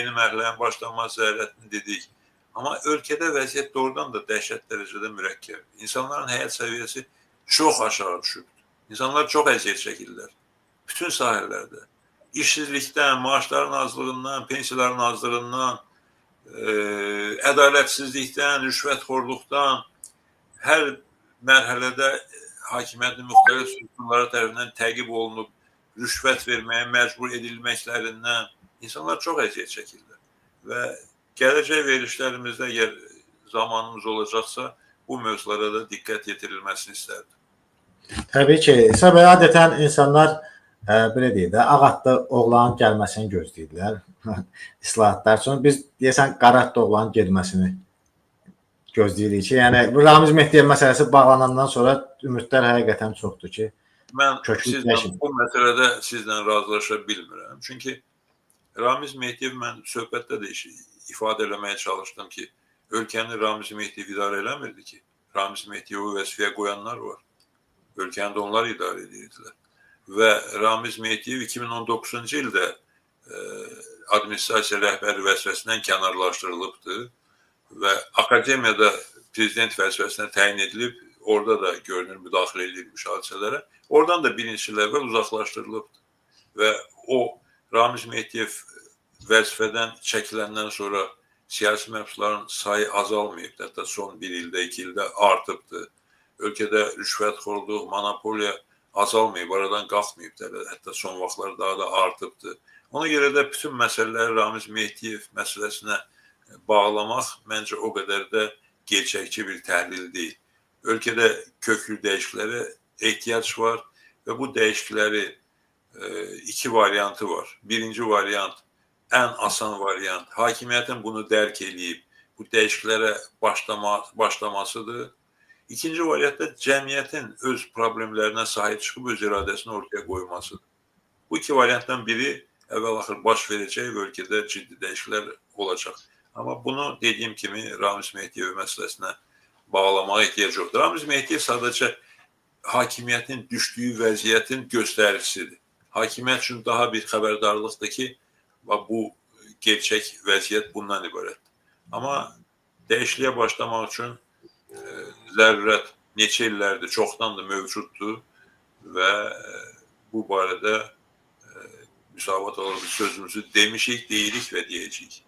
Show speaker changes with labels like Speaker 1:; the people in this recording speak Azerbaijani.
Speaker 1: yeni mərhələnin başlanması zərurətini dedik. Amma ölkədə vəziyyət doğrudan da dəhşət dərəcədə mürəkkəb. İnsanların həyat səviyyəsi çox aşağı düşübdür. İnsanlar çox əziyyət çəkirlər. Bütün sahələrdə. İşsizlikdən, maaşların azlığından, pensiyaların azlığından, ədalətsizlikdən, rüşvətxorluqdan, hər mərhələdə hakimiyyətin müxtəlif strukturları tərəfindən təqib olunub, rüşvət verməyə məcbur edilməklərindən insanlar çox əziyyət çəkirlər. Və gələcək verilişlərimizdə əgər zamanımız olacaqsa, bu mövzulara da diqqət yetirilməsini istərdim.
Speaker 2: Təbii ki, səbəb adətən insanlar belə deyək də, ağ atlı oğlanın gəlməsini gözləyirlər islahatlar üçün. Biz deyəsən qara atlı oğlanın gelməsini gözləyirik ki, yəni Ramiz Mehdiyev məsələsi bağlanandan sonra ümidlər həqiqətən çoxdur ki,
Speaker 1: mən bu məsələdə sizlə razılaşa bilmirəm. Çünki Ramiz Mehdiyev mən söhbətdə də ifadə eləməyə çalışdım ki, ölkəni Ramiz Mehdiyev idarə eləmirdi ki. Ramiz Mehdiyevi vəzifəyə qoyanlar var. Ölkəni də onlar idarə edirdilər. Və Ramiz Mehdiyev 2019-cu ildə administrasiya rəhbəri vəzifəsindən kənarlaşdırılıbdır və akademiyada prezident vəzifəsinə təyin edilib, orada da görünür müdaxilə edilmiş hadisələrə. Oradan da bir neçə il əvvəl uzaqlaşdırılıbdır. Və o Ramiz Mehdiyev vəzifədən çəkiləndən sonra siyasi məhbusların sayı azalmayıb, hətta son bir ildə, 2 ildə artıbdır. Ölkədə rüşvətxorluq, monopoliya azalmayıb, aradan qalxmayıb, hətta son vaxtlar daha da artıbdır. Ona görə də bütün məsələləri Ramiz Mehdiyev məsələsinə bağlamaq məncə o qədər də gerçəkçi bir təhlil deyil. Ölkədə köklü dəyişikliklərə ehtiyac var və bu dəyişiklikləri iki variantı var. Birinci variant, ən asan variant, hakimiyyətin bunu dərk edib, bu dəyişikliklərə başlamasıdır. İkinci variantda cəmiyyətin öz problemlərinə sahib çıxıb öz iradəsini ortaya qoymasıdır. Bu iki variantdan biri əvvəl-axır baş verəcək və ölkədə ciddi dəyişikliklər olacaq. Amma bunu dediyim kimi Ramiz Mehdiyev məsələsinə bağlamağa ehtiyac yoxdur. Ramiz Mehdiyev sadəcə hakimiyyətin düşdüyü vəziyyətin göstəricisidir. Hakimiyyət üçün daha bir xəbərdarlıqdır ki, bu gerçək vəziyyət bundan ibarətdir. Amma dəyişikliyə başlamaq üçün zərurət neçə illərdir, çoxdandır mövcuddur və bu barədə müsavat olaraq sözümüzü demişik, deyirik və deyəcəyik.